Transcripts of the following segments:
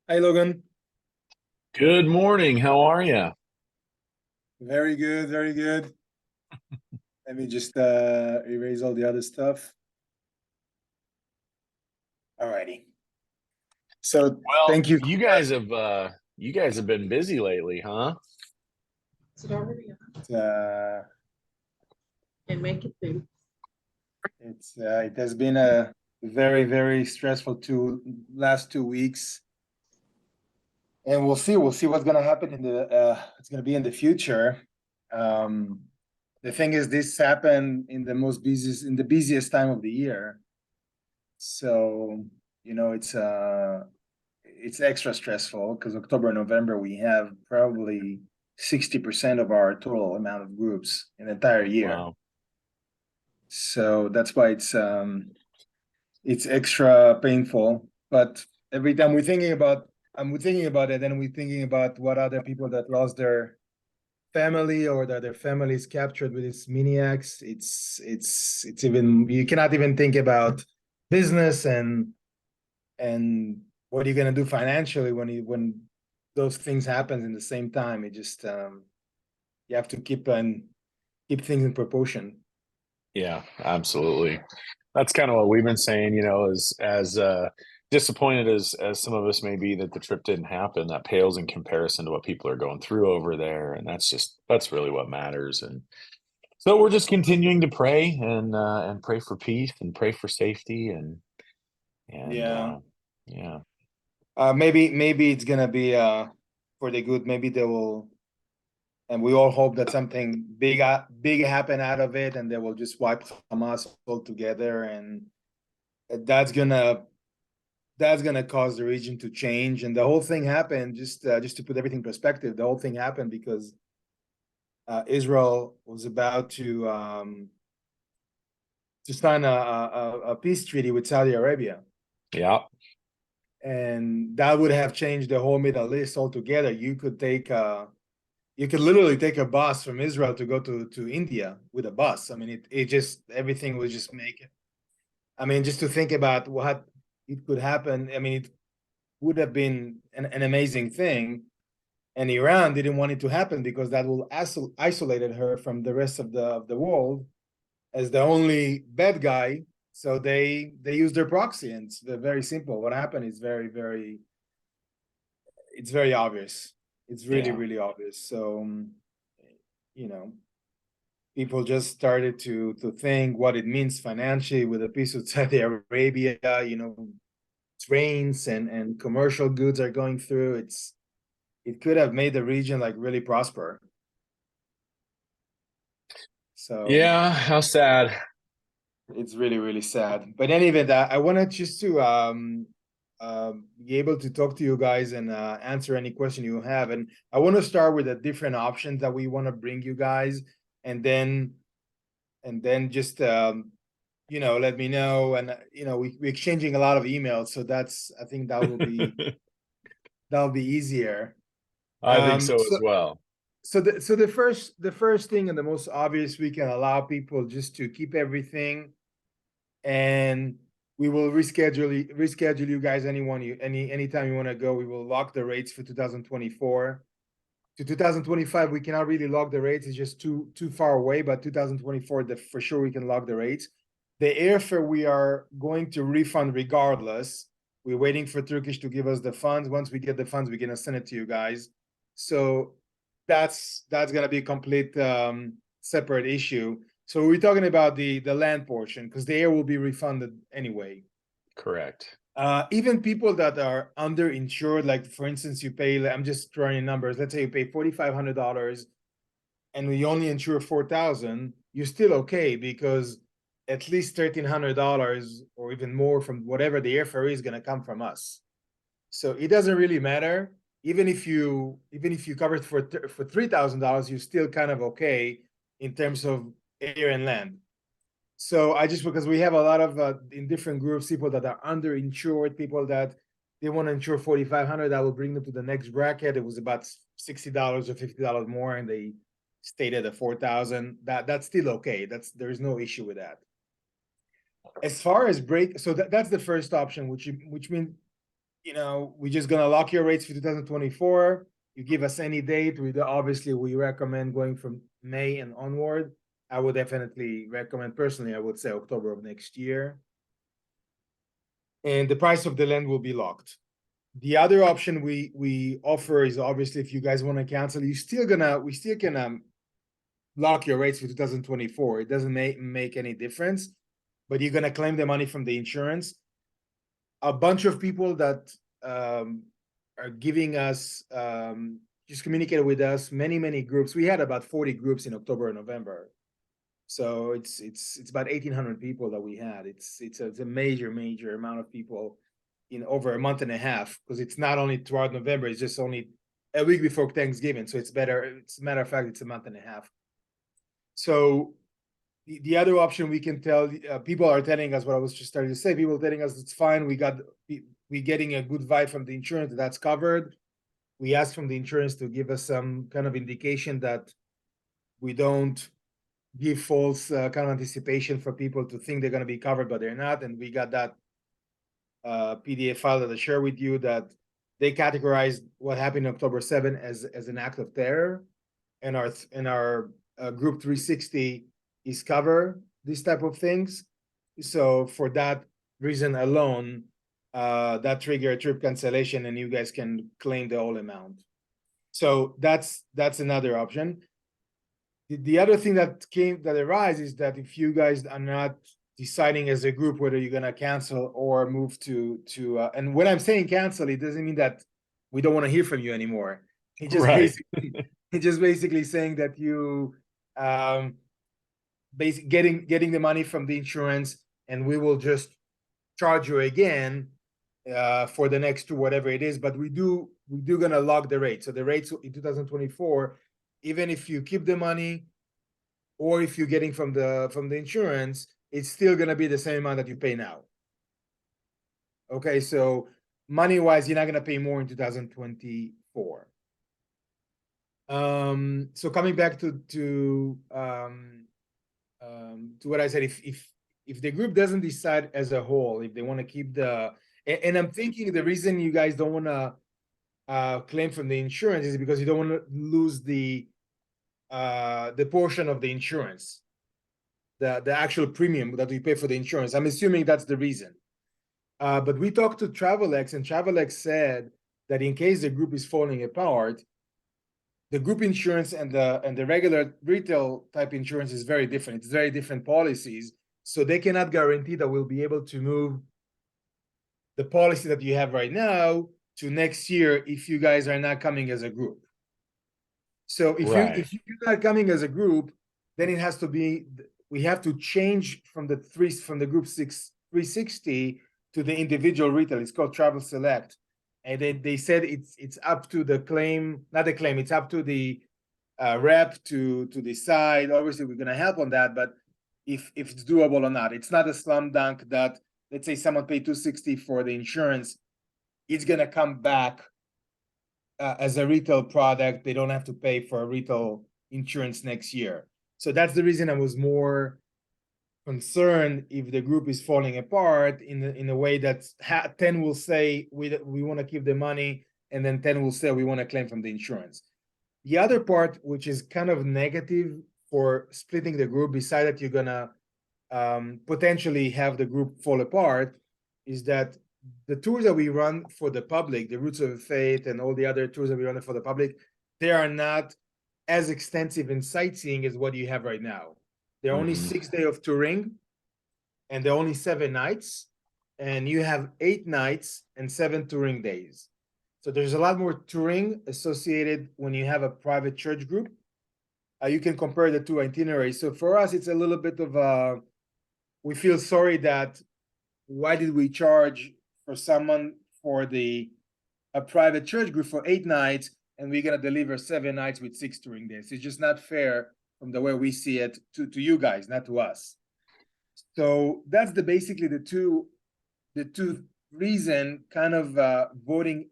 Hi, Logan. Good morning. How are you? Very good, very good. Let me just erase all the other stuff. Alrighty. So Well, thank you you guys have been busy lately, huh? Is it already on? for And make it through. it has been a very, very stressful last 2 weeks. And we'll see what's gonna happen in the it's gonna be in the future. Um the thing is this happened in the busiest time of the year. So, it's extra stressful because October and November we have probably 60% of our total amount of groups in the entire year. Wow. So that's why it's extra painful. But every time we're thinking about it, and we're thinking about what other people that lost their family or that their family is captured with these maniacs. It's even you cannot even think about business and what are you going to do financially when those things happen in the same time. It just you have to keep things in proportion. Yeah, absolutely. That's kind of what we've been saying, as disappointed as some of us may be that the trip didn't happen, that pales in comparison to what people are going through over there. And that's really what matters. And so we're just continuing to pray and pray for peace and pray for safety and Yeah. yeah. Maybe it's gonna be for the good. Maybe they will, and we all hope that something big happen out of it, and they will just wipe Hamas altogether, and that's gonna that's gonna cause the region to change. And the whole thing happened just to put everything in perspective. The whole thing happened because Israel was about to sign a peace treaty with Saudi Arabia, Yeah. and that would have changed the whole Middle East altogether. You could literally take a bus from Israel to go to India with a bus. I mean, it just everything was just make it. I mean, just to think about what it could happen. I mean, it would have been an amazing thing. And Iran didn't want it to happen because that will isolated her from the rest of the world as the only bad guy. So they use their proxy, and it's very simple. What happened is it's very obvious. It's really Yeah. really obvious. So you know, people just started to think what it means financially with a piece of Saudi Arabia. Trains and commercial goods are going through. It could have made the region like really prosper. So Yeah, how sad. it's really, really sad. But in any event, I wanted just to be able to talk to you guys and answer any question you have. And I want to start with the different options that we want to bring you guys, and then just let me know. And we're exchanging a lot of emails, so that's I think that'll be easier. I think Um, so so as well. the first thing and the most obvious, we can allow people just to keep everything, and we will reschedule you guys anytime you want to go. We will lock the rates for 2024 to 2025. We cannot really lock the rates, it's just too far away. But 2024, for sure we can lock the rates. The airfare we are going to refund regardless. We're waiting for Turkish to give us the funds. Once we get the funds, we're gonna send it to you guys. So that's gonna be a complete separate issue. So we're talking about the land portion because the air will be refunded anyway. Correct. Even people that are underinsured, like for instance, you pay, I'm just throwing in numbers. Let's say you pay $4,500 and we only insure 4,000, you're still okay because at least $1,300 or even more from whatever the airfare is going to come from us. So it doesn't really matter. Even if you cover it for $3,000, you're still kind of okay in terms of air and land. So I just because we have a lot of in different groups, people that are underinsured, people that they want to insure 4,500. That will bring them to the next bracket. It was about $60 or $50 more, and they stayed at the 4,000. That's still okay. There's no issue with that. As far as break, so that's the first option, which means we're just gonna lock your rates for 2024. You give us any date. Obviously we recommend going from May and onward. I would definitely recommend personally, I would say October of next year. And the price of the land will be locked. The other option we offer is obviously if you guys want to cancel, we still can lock your rates for 2024. It doesn't make any difference, but you're gonna claim the money from the insurance. A bunch of people that are giving us just communicated with us, many groups. We had about 40 groups in October and November. So it's about 1,800 people that we had. It's a major amount of people in over a month and a half, because it's not only throughout November, it's just only a week before Thanksgiving. So it's better. It's a matter of fact, it's a month and a half. So the other option we can tell people are telling us what I was just starting to say. People are telling us it's fine. We're getting a good vibe from the insurance that's covered. We asked from the insurance to give us some kind of indication that we don't give false kind of anticipation for people to think they're going to be covered, but they're not. And we got that PDF file that I share with you that they categorized what happened October 7 as an act of terror, and our group 360 is cover these type of things. So for that reason alone, that trigger a trip cancellation, and you guys can claim the whole amount. So that's another option. The other thing that arises is that if you guys are not deciding as a group whether you're gonna cancel or move to and when I'm saying cancel, it doesn't mean that we don't want to hear from you anymore. It just basically saying that you getting the money from the insurance, and we will just charge you again for the next two, whatever it is. But we do gonna lock the rate. So the rates in 2024, even if you keep the money or if you're getting from the insurance, it's still gonna be the same amount that you pay now. Okay, so money-wise, you're not gonna pay more in 2024. So coming back to what I said, if the group doesn't decide as a whole, if they want to keep and I'm thinking the reason you guys don't want to claim from the insurance is because you don't want to lose the portion of the insurance, the actual premium that we pay for the insurance. I'm assuming that's the reason. But we talked to Travelex, and Travelex said that in case the group is falling apart, the group insurance and the regular retail type insurance is very different. It's very different policies. So they cannot guarantee that we'll be able to move the policy that you have right now to next year if you guys are not coming as a group. So if you're not coming as a group, then it has to be, we have to change from the group 360 to the individual retail. It's called Travel Select. And they said it's up to the claim, not the claim, it's up to the rep to decide. Obviously, we're gonna help on that, but if it's doable or not. It's not a slam dunk that, let's say someone paid $260 for the insurance, it's gonna come back as a retail product. They don't have to pay for a retail insurance next year. So that's the reason I was more concerned if the group is falling apart in a way that 10 will say we want to keep the money, and then 10 will say we want to claim from the insurance. The other part, which is kind of negative for splitting the group, besides that you're gonna potentially have the group fall apart, is that the tours that we run for the public, the Roots of Faith and all the other tours that we run for the public, they are not as extensive in sightseeing as what you have right now. They're only 6 days of touring, and they're only 7 nights, and you have 8 nights and 7 touring days. So there's a lot more touring associated when you have a private church group. You can compare the two itineraries. So for us, it's a little bit of we feel sorry that why did we charge for someone for a private church group for 8 nights, and we're gonna deliver 7 nights with 6 touring days. It's just not fair from the way we see it to you guys, not to us. So that's basically the two reason kind of voting.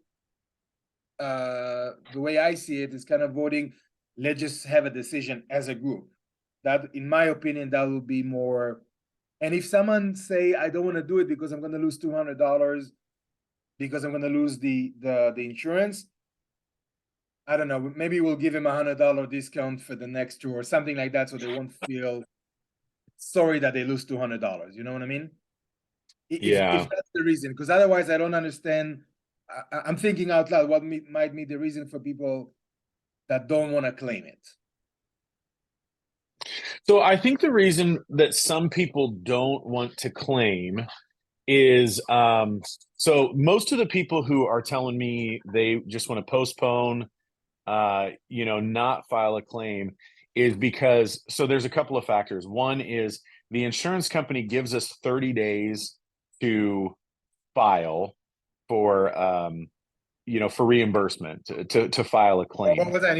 The way I see it is kind of voting, let's just have a decision as a group. That, in my opinion, that will be more. And if someone say, I don't want to do it because I'm going to lose $200 because I'm going to lose the insurance. I don't know. Maybe we'll give him $100 discount for the next tour or something like that, so they won't feel sorry that they lose $200. You know what I mean? If that's the reason, because otherwise I don't understand. I'm thinking out loud what might be the reason for people that don't want to claim it. So I think the reason that some people don't want to claim is so most of the people who are telling me they just want to postpone, not file a claim is because, so there's a couple of factors. One is the insurance company gives us 30 days to file for for reimbursement to file a claim. What was that?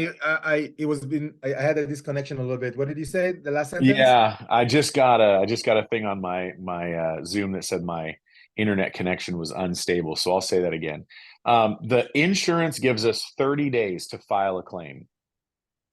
I had a disconnection a little bit. What did you say? The last sentence? Yeah, I just got a thing on my Zoom that said my internet connection was unstable. So I'll say that again. The insurance gives us 30 days to file a claim,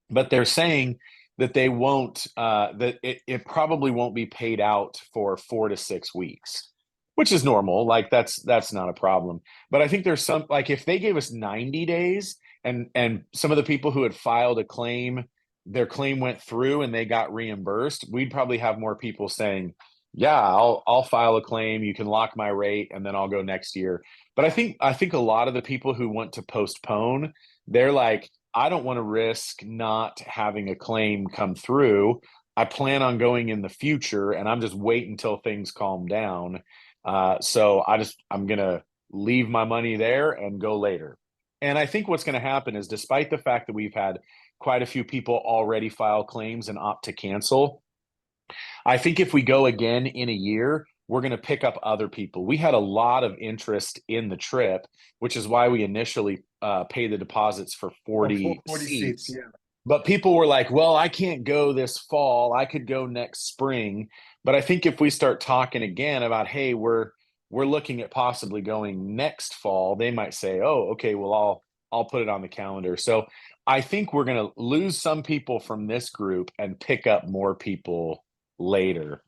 but they're saying that they won't that it probably won't be paid out for 4 to 6 weeks, which is normal. Like that's not a problem. But I think there's some, like, if they gave us 90 days and some of the people who had filed a claim, their claim went through and they got reimbursed, we'd probably have more people saying, yeah, I'll file a claim, you can lock my rate, and then I'll go next year. But I think a lot of the people who want to postpone, they're like, I don't want to risk not having a claim come through. I plan on going in the future, and I'm just waiting until things calm down. So I'm going to leave my money there and go later. And I think what's going to happen is, despite the fact that we've had quite a few people already file claims and opt to cancel, I think if we go again in a year, we're going to pick up other people. We had a lot of interest in the trip, which is why we initially paid the deposits for 40 seats. Yeah. But people were like, well, I can't go this fall. I could go next spring. But I think if we start talking again about, hey, we're looking at possibly going next fall, they might say, oh, okay, well, I'll put it on the calendar. So I think we're going to lose some people from this group and pick up more people later.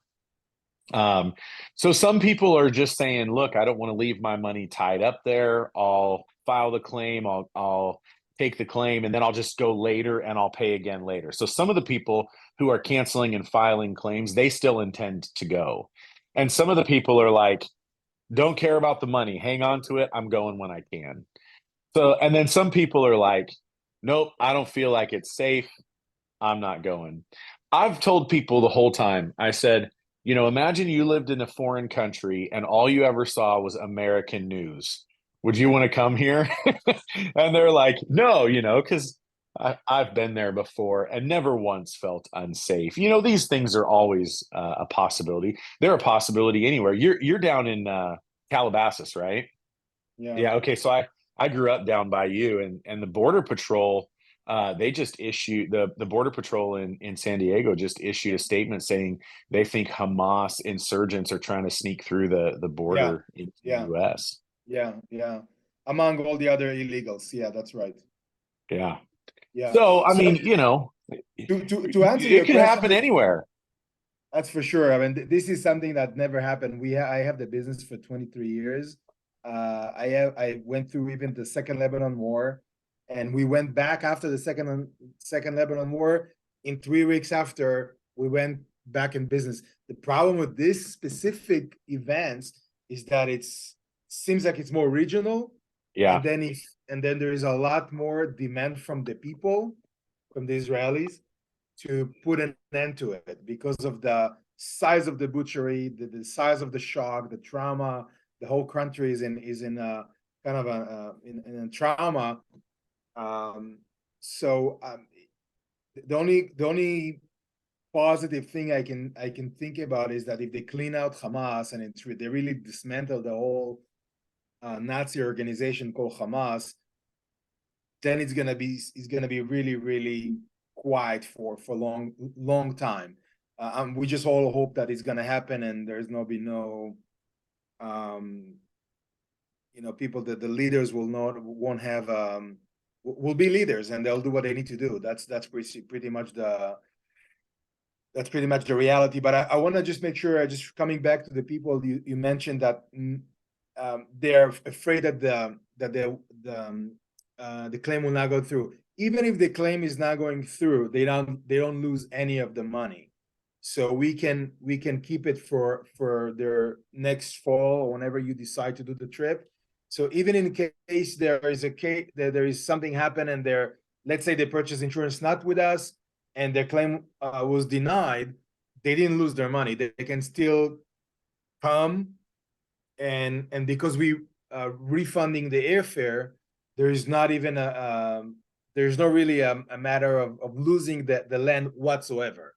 So some people are just saying, look, I don't want to leave my money tied up there. I'll file the claim. I'll take the claim, and then I'll just go later and I'll pay again later. So some of the people who are canceling and filing claims, they still intend to go. And some of the people are like, don't care about the money. Hang on to it. I'm going when I can. So, and then some people are like, nope, I don't feel like it's safe. I'm not going. I've told people the whole time, I said, imagine you lived in a foreign country and all you ever saw was American news. Would you want to come here? And they're like, no, because I've been there before and never once felt unsafe. These things are always a possibility. They're a possibility anywhere. You're down in Calabasas, right? Yeah. Yeah. Okay. So I grew up down by you, and the Border Patrol, they just issued the Border Patrol in San Diego just issued a statement saying they think Hamas insurgents are trying to sneak through the border into the US. Yeah. Among all the other illegals. Yeah, that's right. Yeah. Yeah. So I mean, to answer it could happen anywhere. That's for sure. I mean, this is something that never happened. I have the business for 23 years. I went through even the Second Lebanon War, and we went back after the second Lebanon War. In 3 weeks after, we went back in business. The problem with this specific events is that seems like it's more regional. Yeah. And then there is a lot more demand from the people, from the Israelis, to put an end to it because of the size of the butchery, the size of the shock, the trauma. The whole country is in a kind of in trauma. The only positive thing I can think about is that if they clean out Hamas and they really dismantle the whole Nazi organization called Hamas, then it's gonna be really, really quiet for long time. We just all hope that it's gonna happen and there's no people that the leaders won't have will be leaders and they'll do what they need to do. That's pretty much the reality. But I want to just make sure, just coming back to the people you mentioned that they're afraid that the claim will not go through. Even if the claim is not going through, they don't lose any of the money. So we can keep it for their next fall or whenever you decide to do the trip. So even in case there is something happen and let's say they purchase insurance not with us and their claim was denied, they didn't lose their money. They can still come and because we refunding the airfare, there is not even there's no really a matter of losing the land whatsoever.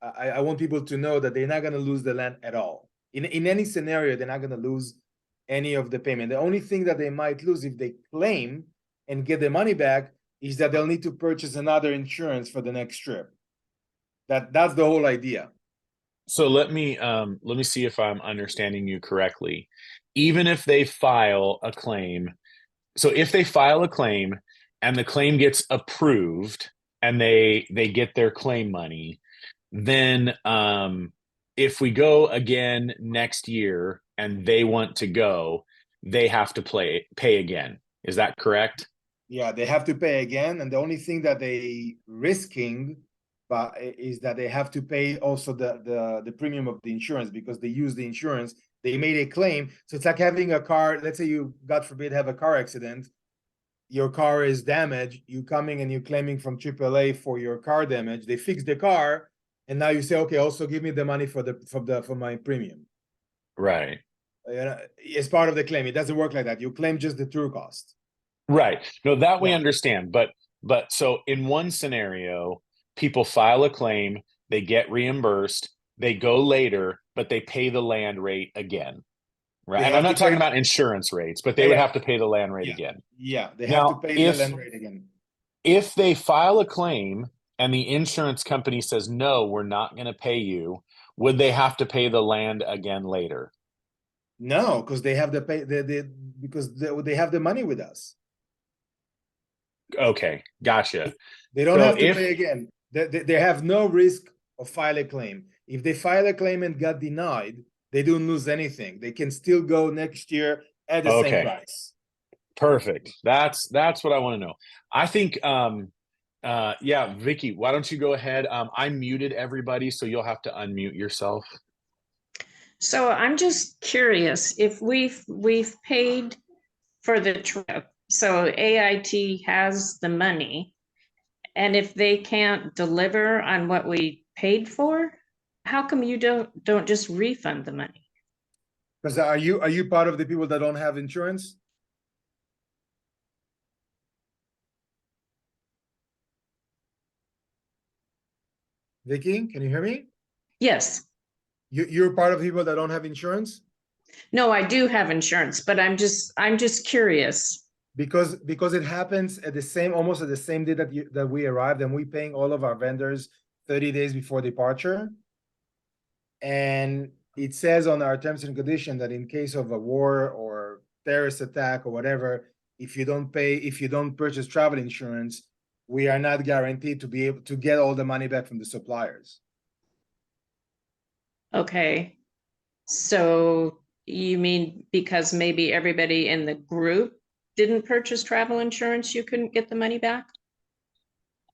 I want people to know that they're not going to lose the land at all. In any scenario, they're not going to lose any of the payment. The only thing that they might lose if they claim and get the money back is that they'll need to purchase another insurance for the next trip. That's the whole idea. So let me see if I'm understanding you correctly. Even if they file a claim, so if they file a claim and the claim gets approved and they get their claim money, then if we go again next year and they want to go, they have to pay again. Is that correct? Yeah, they have to pay again, and the only thing that they risking is that they have to pay also the premium of the insurance because they use the insurance. They made a claim, so it's like having a car. Let's say you, God forbid, have a car accident. Your car is damaged. You coming and you claiming from AAA for your car damage. They fix the car, and now you say, okay, also give me the money for my premium. Right. As part of the claim, it doesn't work like that. You claim just the true cost. Right. No, that we Yeah. understand. But so in one scenario, people file a claim, they get reimbursed, they go later, but they pay the land rate again. Right. They And I'm have not to talking pay. about insurance rates, but they would have to pay the land rate again. Yeah, they have to Now, pay the land rate again. if they file a claim and the insurance company says, no, we're not going to pay you, would they have to pay the land again later? No, because they have to pay because they have the money with us. Okay, gotcha. They don't So have to pay again. They have no risk of file a claim. If they file a claim and got denied, they don't lose anything. They can still go next year at the same price. Perfect. That's what I want to know. I think yeah, Vicky, why don't you go ahead? I muted everybody, so you'll have to unmute yourself. So I'm just curious if we've paid for the trip, so AIT has the money, and if they can't deliver on what we paid for, how come you don't just refund the money? Because are you part of the people that don't have insurance? Vicky, can you hear me? Yes. You're part of people that don't have insurance? No, I do have insurance, but I'm just curious. Because it happens at almost at the same day that we arrived, and we paying all of our vendors 30 days before departure. And it says on our terms and condition that in case of a war or terrorist attack or whatever, if you don't purchase travel insurance, we are not guaranteed to be able to get all the money back from the suppliers. Okay. So you mean because maybe everybody in the group didn't purchase travel insurance, you couldn't get the money back?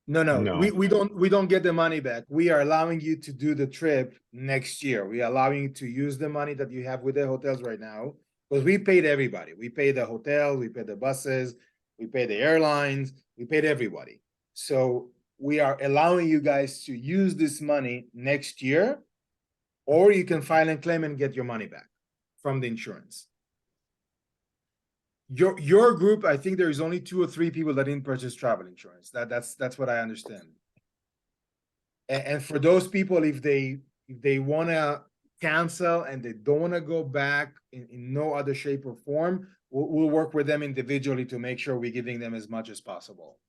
No. We don't get the money back. We are allowing you to do the trip next year. We are allowing you to use the money that you have with the hotels right now, because we paid everybody. We paid the hotel, we paid the buses, we paid the airlines, we paid everybody. So we are allowing you guys to use this money next year, or you can file and claim and get your money back from the insurance. Your group, I think there is only 2 or 3 people that didn't purchase travel insurance. That's what I understand. And for those people, if they want to cancel and they don't want to go back in no other shape or form, we'll work with them individually to make sure we're giving them as much as possible.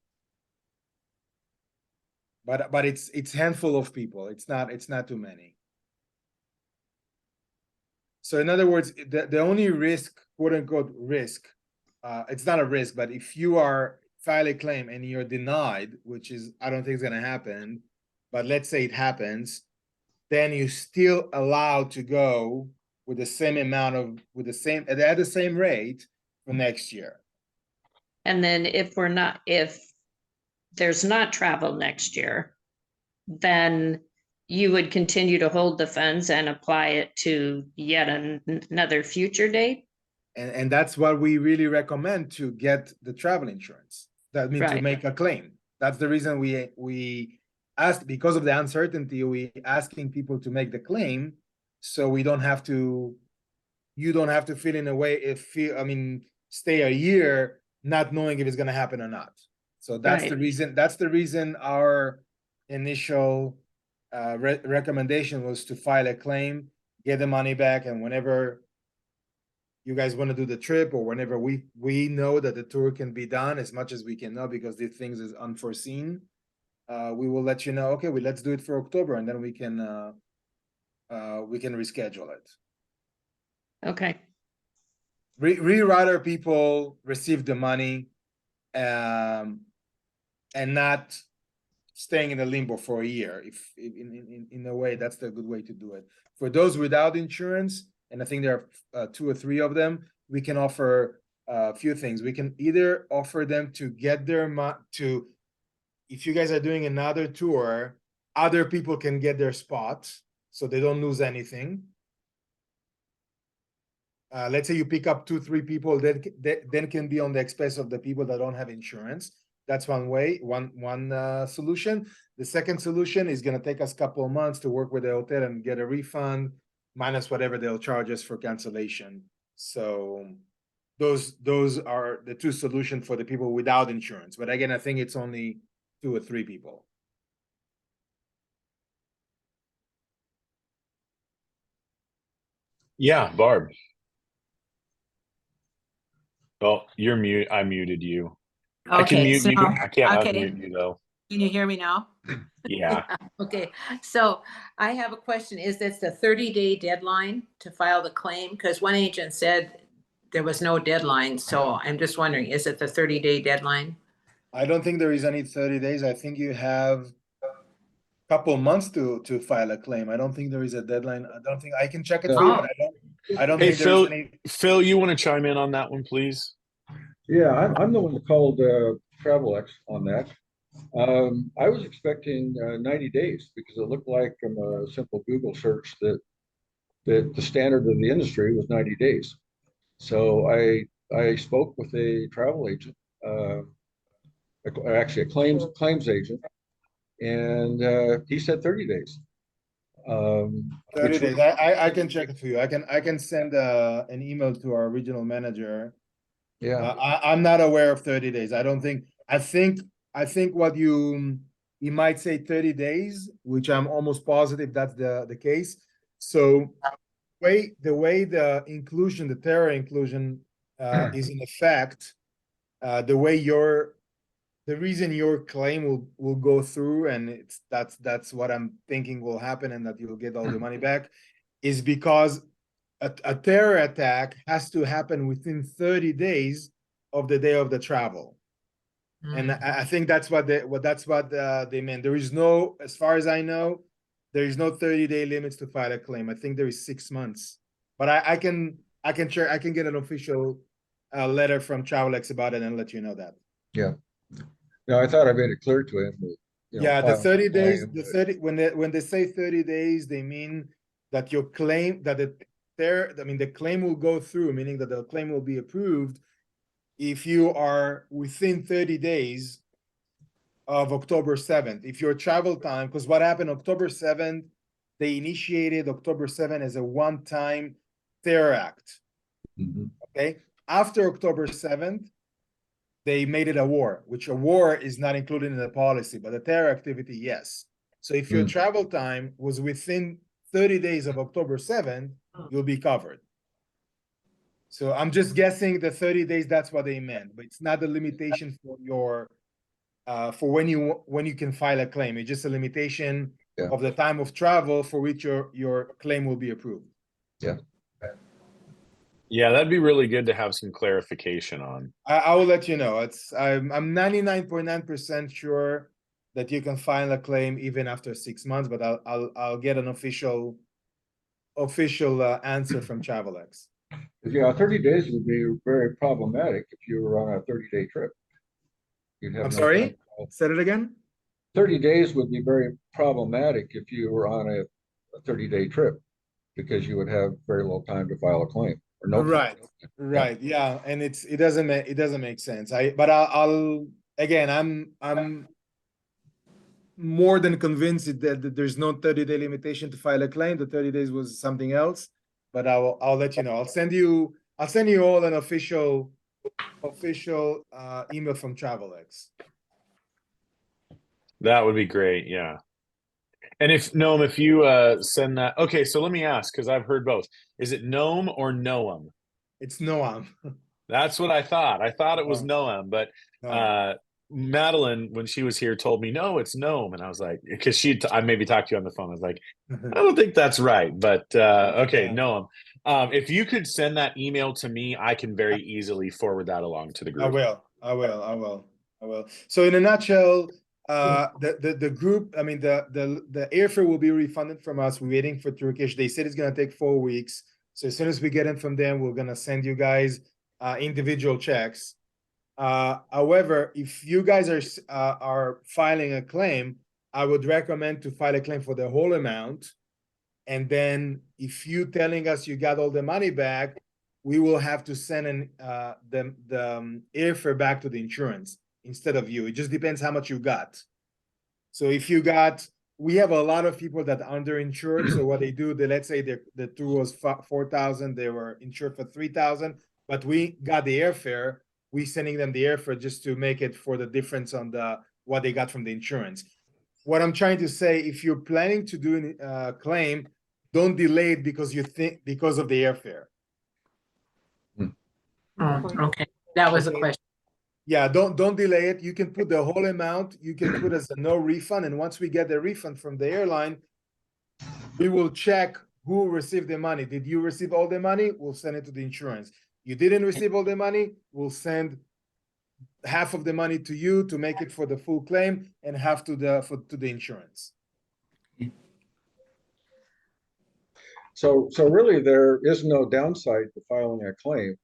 But it's handful of people. It's not too many. So in other words, the only risk, quote unquote risk, it's not a risk, but if you are file a claim and you're denied, which is, I don't think it's going to happen, but let's say it happens, then you're still allowed to go with the same amount of, at the same rate for next year. And then if there's not travel next year, then you would continue to hold the funds and apply it to yet another future date? And that's what we really recommend to get the travel insurance. That means to Right. make a claim. That's the reason we asked, because of the uncertainty, we asking people to make the claim, so we don't have to, you don't have to feel in a way, stay a year not knowing if it's gonna happen or not. So that's the Right. reason our initial recommendation was to file a claim, get the money back, and whenever you guys want to do the trip, or whenever we know that the tour can be done, as much as we can know, because these things is unforeseen, we will let you know, okay, let's do it for October, and then we can reschedule it. Okay. Rewriter people receive the money, and not staying in a limbo for a year. If in a way, that's the good way to do it. For those without insurance, and I think there are 2 or 3 of them, we can offer a few things. We can either offer them to get their if you guys are doing another tour, other people can get their spots, so they don't lose anything. Let's say you pick up 2, 3 people that then can be on the expense of the people that don't have insurance. That's one way, one solution. The second solution is going to take us a couple of months to work with the hotel and get a refund, minus whatever they'll charge us for cancellation. So those are the 2 solutions for the people without insurance. But again, I think it's only 2 or 3 people. Yeah, Barb. Well, you're mute. I muted you. I can Okay, mute so, you. I can't okay, unmute you though. can you hear me now? Yeah. Okay, so I have a question. Is this the 30-day deadline to file the claim? Because one agent said there was no deadline, so I'm just wondering, is it the 30-day deadline? I don't think there is any 30 days. I think you have a couple months to file a claim. I don't think there is a deadline. I don't think I can check it for you, but I don't Hey, think there's Phil. any. Phil, you want to chime in on that one, please? Yeah, I'm the one that called TravelX on that. I was expecting 90 days because it looked like from a simple Google search that the standard of the industry was 90 days. So I spoke with a travel agent, actually a claims agent, and he said 30 days. 30 days. I can check it for you. I can send an email to our regional manager. Yeah. I'm not aware of 30 days. I don't think. I think what you might say 30 days, which I'm almost positive that's the case. So the way the inclusion, the terror inclusion, is in effect, the reason your claim will go through, and that's what I'm thinking will happen, and that you'll get all the money back, is because a terror attack has to happen within 30 days of the day of the travel. And I think that's what they meant. There is no, as far as I know, there is no 30-day limits to file a claim. I think there is 6 months. But I can get an official letter from TravelX about it and let you know that. Yeah. No, I thought I made it clear to him that, Yeah, the 30 days, claim, the 30 when they say 30 days, they mean that your claim, that the claim will go through, meaning that the claim will be approved if you are within 30 days of October 7th. If your travel time, because what happened October 7th, they initiated October 7th as a one-time terror act. Mhm. Okay. After October 7th, they made it a war, which a war is not included in the policy, but a terror activity, yes. So if your travel time was within 30 days of October 7th, you'll be covered. So I'm just guessing the 30 days, that's what they meant, but it's not the limitation for your for when you can file a claim. It's just a limitation of the time of travel for which your claim will be approved. Yeah. Yeah, that'd be really good to have some clarification on. I will let you know. I'm 99.9% sure that you can file a claim even after 6 months, but I'll get an official official answer from Travelex. Yeah, 30 days would be very problematic if you were on a 30-day trip. You'd have I'm no sorry, time. said it again. 30 days would be very problematic if you were on a 30-day trip because you would have very little time to file a claim or no time. Right, right, yeah, and it doesn't make sense. But I'll again, I'm more than convinced that there's no 30-day limitation to file a claim. The 30 days was something else, but I'll let you know. I'll send you all an official email from Travelex. That would be great. Yeah. And if Noam, if you send that, okay. So let me ask, because I've heard both. Is it Noam or Noam? It's Noam. That's what I thought. I thought it was No. Noam, but No. Madeline, when she was here, told me no, it's Noam, and I was like, because I maybe talked to you on the phone. I was like, I don't think that's right, but okay, Yeah. Noam. If you could send that email to me, I can very easily forward that along to the group. I will. So in a nutshell, the group, I mean, the airfare will be refunded from us. We're waiting for Turkish. They said it's gonna take 4 weeks. So as soon as we get it from them, we're gonna send you guys individual checks. However, if you guys are filing a claim, I would recommend to file a claim for the whole amount. And then if you telling us you got all the money back, we will have to send the airfare back to the insurance instead of you. It just depends how much you got. So if you got, we have a lot of people that are underinsured. So what they do, let's say the tour was 4,000, they were insured for 3,000, but we got the airfare. We sending them the airfare just to make it for the difference on what they got from the insurance. What I'm trying to say, if you're planning to do a claim, don't delay it because of the airfare. Oh, okay, that was a question. Yeah, don't delay it. You can put the whole amount. You can put as a no refund, and once we get the refund from the airline, we will check who received the money. Did you receive all the money? We'll send it to the insurance. You didn't receive all the money, we'll send half of the money to you to make it for the full claim, and half to the insurance. So really, there is no downside to filing a claim.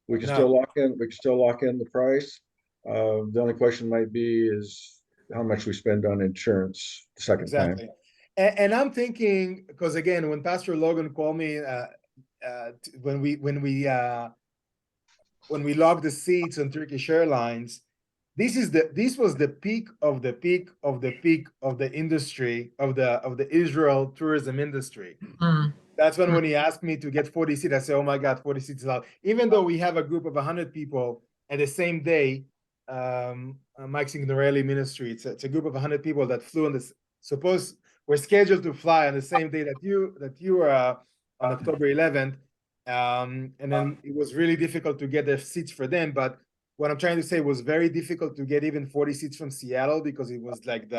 We can still lock in. We can still lock in the price. The only question might be is how much we spend on insurance the second time. And I'm thinking, because again, when Pastor Logan called me, when we locked the seats on Turkish Airlines, this was the peak of the peak of the peak of the industry of the Israel tourism industry. That's when he asked me to get 40 seats, I said, oh my God, 40 seats is allowed. Even though we have a group of 100 people at the same day, Mike Signorelli Ministry, it's a group of 100 people that flew on this. Suppose we're scheduled to fly on the same day that you were on October 11th. And then it was really difficult to get the seats for them. But what I'm trying to say was very difficult to get even 40 seats from Seattle because it was like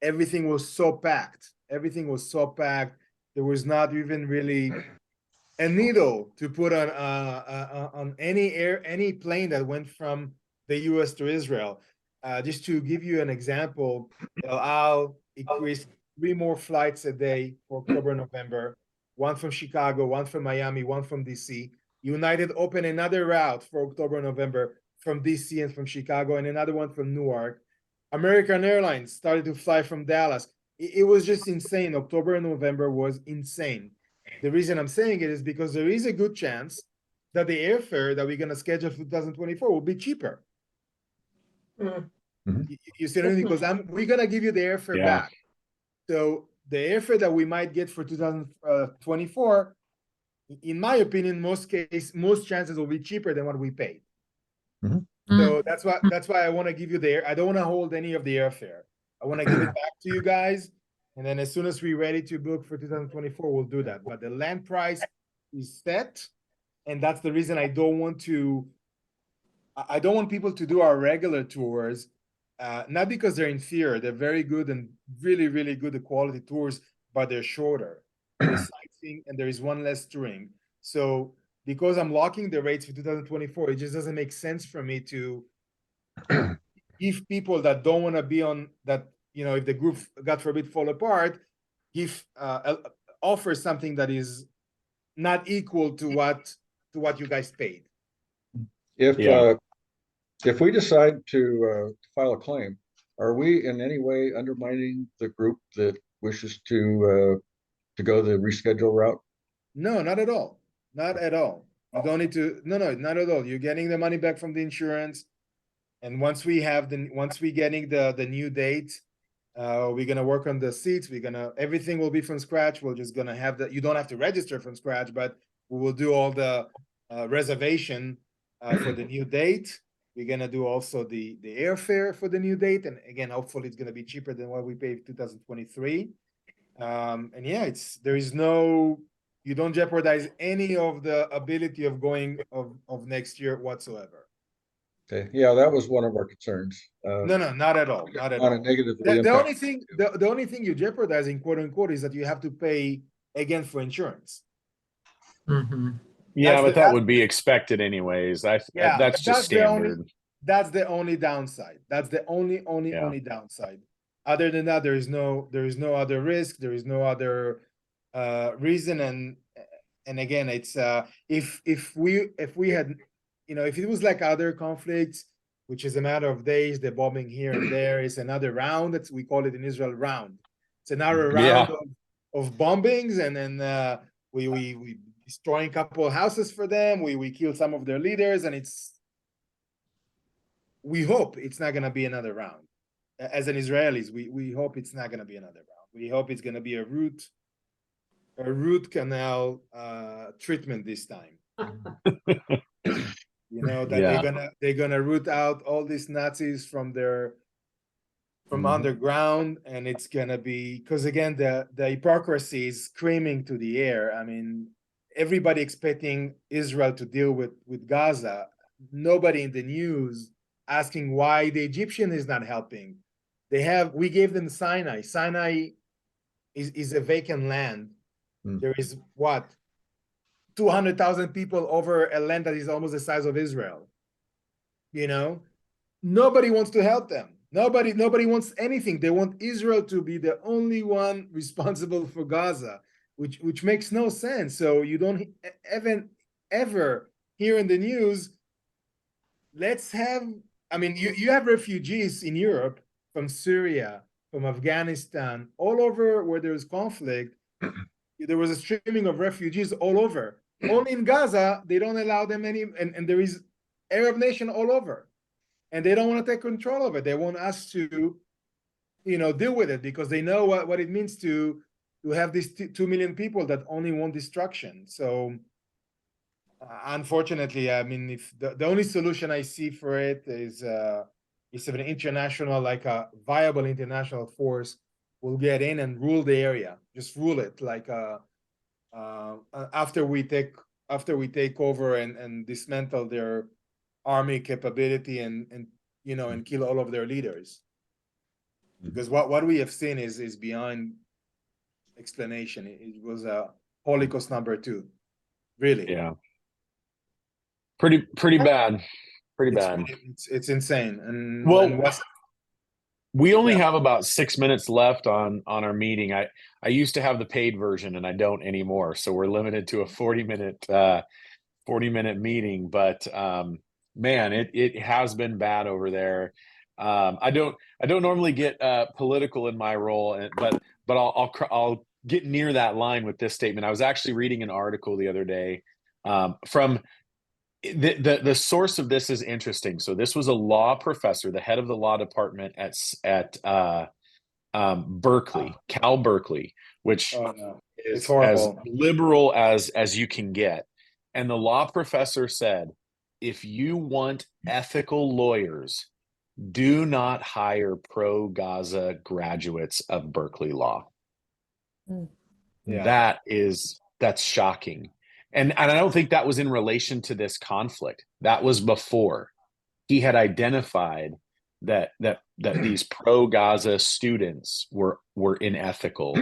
everything was so packed. Everything was so packed. There was not even really a needle to put on any plane that went from the U.S. to Israel. Just to give you an example, El Al increased 3 more flights a day for October, November. 1 from Chicago, 1 from Miami, 1 from DC. United opened another route for October, November from DC and from Chicago, and another one from Newark. American Airlines started to fly from Dallas. It was just insane. October and November was insane. The reason I'm saying it is because there is a good chance that the airfare that we're going to schedule for 2024 will be cheaper. You see what I mean? Because we're going to give you the airfare back. So the airfare that we might get for 2024, in my opinion, most chances will be cheaper than what we paid. So that's why I want to give you I don't want to hold any of the airfare. I want to give it back to you guys. And then as soon as we're ready to book for 2024, we'll do that. But the land price is set. And that's the reason I don't want people to do our regular tours. Not because they're inferior. They're very good and really, really good quality tours, but they're shorter. There's sightseeing and there is one less touring. So because I'm locking the rates for 2024, it just doesn't make sense for me to give people that don't want to be on that, if the group, God forbid, fall apart, give offer something that is not equal to what you guys paid. If, Yeah. if we decide to file a claim, are we in any way undermining the group that wishes to go the reschedule route? No, not at all. Not at all. You don't need to, no, not at all. You're getting the money back from the insurance. And once we getting the new date, we're gonna work on the seats. Everything will be from scratch. We're just gonna have you don't have to register from scratch, but we will do all the reservation for the new date. We're gonna do also the airfare for the new date. And again, hopefully it's gonna be cheaper than what we paid 2023. And yeah, you don't jeopardize any of the ability of going of next year whatsoever. Okay, yeah, that was one of our concerns. No, not at all. Not at Not all. a negatively The impact. only thing, the only thing you're jeopardizing, quote unquote, is that you have to pay again for insurance. Mhm. Yeah, but that that's would be expected anyways. Yeah, That's just standard. That's the only downside. That's the only Yeah. downside. Other than that, there is no other risk. There is no other reason. And again, it's if we had, if it was like other conflicts, which is a matter of days, the bombing here and there is another round. We call it in Israel round. It's another round Yeah. of bombings, and then we destroying a couple of houses for them. We kill some of their leaders, and we hope it's not gonna be another round. As an Israelis, we hope it's not gonna be another round. We hope it's gonna be a root canal treatment this time. That they're gonna root out all these Nazis from underground, and it's gonna be, because again the hypocrisy is screaming to the air. I mean, everybody expecting Israel to deal with Gaza. Nobody in the news asking why the Egyptian is not helping. We gave them Sinai. Sinai is a vacant land. There is 200,000 people over a land that is almost the size of Israel. Nobody wants to help them. Nobody wants anything. They want Israel to be the only one responsible for Gaza, which makes no sense. So you don't ever hear in the news, you have refugees in Europe from Syria, from Afghanistan, all over where there's conflict. There was a streaming of refugees all over. Only in Gaza, they don't allow them and there is Arab nation all over. And they don't want to take control of it. They want us to, deal with it, because they know what it means to have these 2 million people that only want destruction. So unfortunately, if the only solution I see for it is an international, like a viable international force will get in and rule the area, just rule it, like after we take over and dismantle their army capability and kill all of their leaders, because what we have seen is beyond explanation. It was a Holocaust number 2, really. Yeah. Pretty bad. Pretty bad. It's insane. And we only have about 6 minutes left on our meeting. I used to have the paid version and I don't anymore. So we're limited to a 40-minute meeting. But man, it has been bad over there. I don't normally get political in my role, but I'll get near that line with this statement. I was actually reading an article the other day from the source of this is interesting. So this was a law professor, the head of the law department at Berkeley, Cal Berkeley, which is as liberal as you can get. And the law professor said, if you want ethical lawyers, do not hire pro-Gaza graduates of Berkeley Law. Yeah. That's shocking. And I don't think that was in relation to this conflict. That was before. He had identified that these pro-Gaza students were unethical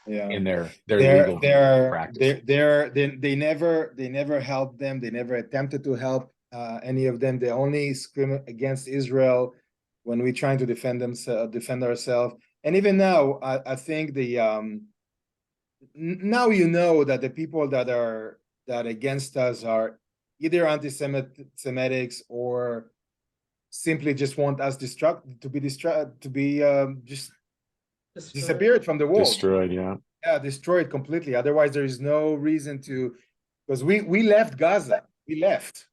in their legal practice. They never helped them. They never attempted to help any of them. They only scream against Israel when we're trying to defend ourselves. And even now, I think the now you know that the people that are against us are either anti-Semitics or simply just want us to be just disappeared from the world. Destroyed, yeah. Yeah, destroyed completely. Otherwise, there is no reason to, because we left Gaza. We left.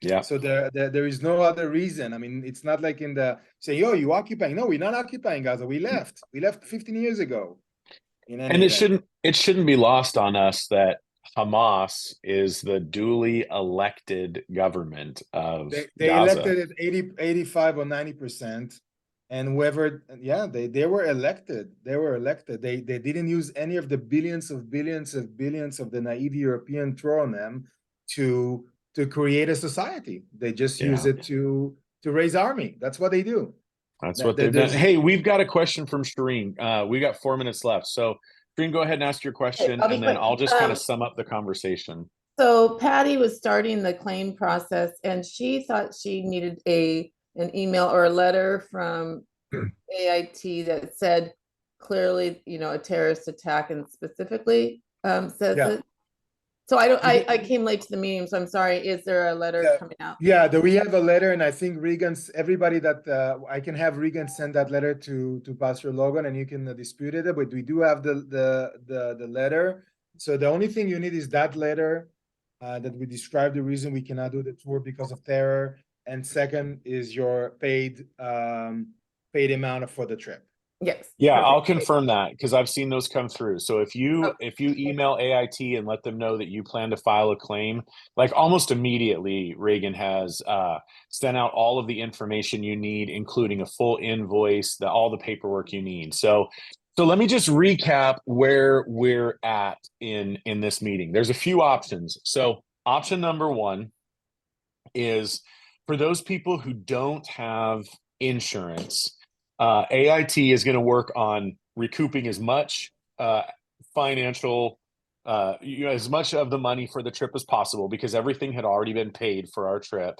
Yeah. So there is no other reason. I mean, it's not like in the say, "Yo, you occupying?" No, we're not occupying Gaza. We left. We left 15 years ago. In any And event. it shouldn't be lost on us that Hamas is the duly elected government of They Gaza. elected it 85 or 90%. And whoever, yeah, they were elected. They were elected. They didn't use any of the billions of the naive European throw on them to create a society. They just use it to raise army. That's what they do. That's what they've done. Hey, we've got a question from Shireen. We got 4 minutes left. So Shireen, go ahead and ask your question, I'll be and then quick. I'll just kind of sum up the conversation. So Patty was starting the claim process and she thought she needed an email or a letter from AIT that said clearly, a terrorist attack and specifically says Yeah. it. So I came late to the meeting, so I'm sorry. Is there a letter coming out? Yeah, we have a letter, and I think everybody that I can have Regan send that letter to Pastor Logan, and you can dispute it. But we do have the letter. So the only thing you need is that letter that we describe the reason we cannot do the tour because of terror, and second is your paid amount for the trip. Yes. Yeah, perfect. I'll confirm that because I've seen those come through. So if you email AIT and let them know that you plan to file a claim, like almost immediately, Reagan has sent out all of the information you need, including a full invoice, all the paperwork you need. So let me just recap where we're at in this meeting. There's a few options. So option number one is for those people who don't have insurance. AIT is going to work on recouping as much financial, as much of the money for the trip as possible because everything had already been paid for our trip.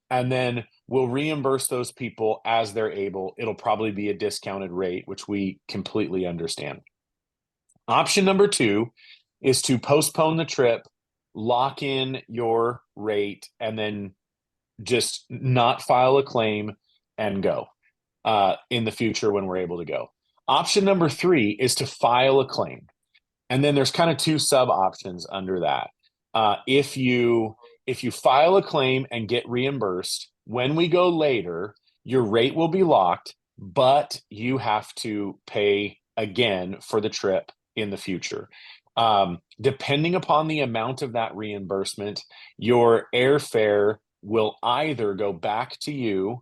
And then we'll reimburse those people as they're able. It'll probably be a discounted rate, which we completely understand. Option number two is to postpone the trip, lock in your rate, and then just not file a claim and go. In the future when we're able to go. Option number three is to file a claim. And then there's kind of two sub options under that. If you file a claim and get reimbursed, when we go later, your rate will be locked, but you have to pay again for the trip in the future. Depending upon the amount of that reimbursement, your airfare will either go back to you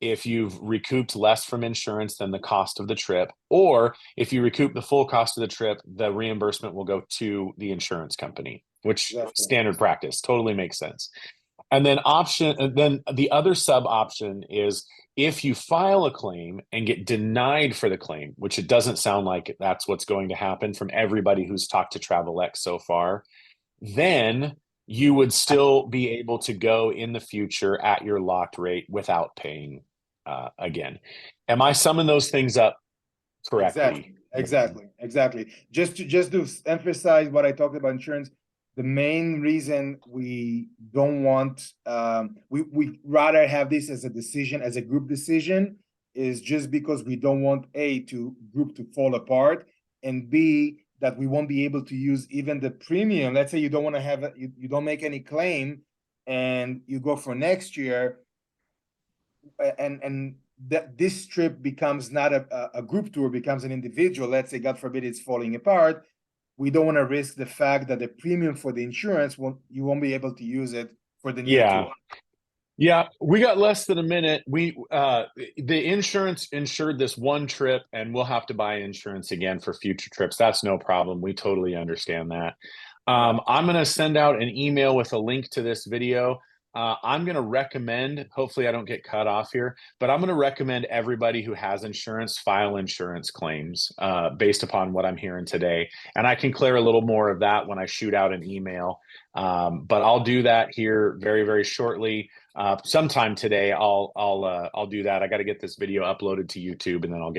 if you've recouped less from insurance than the cost of the trip, or if you recoup the full cost of the trip, the reimbursement will go to the insurance company, which standard practice totally makes sense. And then the other sub option is if you file a claim and get denied for the claim, which it doesn't sound like that's what's going to happen from everybody who's talked to TravelX so far, then you would still be able to go in the future at your locked rate without paying again. Am I summing those things up correctly? Exactly. Just to emphasize what I talked about insurance, the main reason we don't want, we rather have this as a decision, as a group decision, is just because we don't want group to fall apart, and B, that we won't be able to use even the premium. Let's say you don't want to have you don't make any claim and you go for next year, and that this trip becomes not a group tour, becomes an individual. Let's say, God forbid, it's falling apart. We don't want to risk the fact that the premium for the insurance you won't be able to use it for the new tour. Yeah, we got less than a minute. The insurance insured this one trip, and we'll have to buy insurance again for future trips. That's no problem. We totally understand that. I'm going to send out an email with a link to this video. I'm going to recommend, hopefully I don't get cut off here, but I'm going to recommend everybody who has insurance file insurance claims based upon what I'm hearing today. And I can clear a little more of that when I shoot out an email. But I'll do that here very, very shortly. Sometime today, I'll do that. I got to get this video uploaded to YouTube, and then I'll get it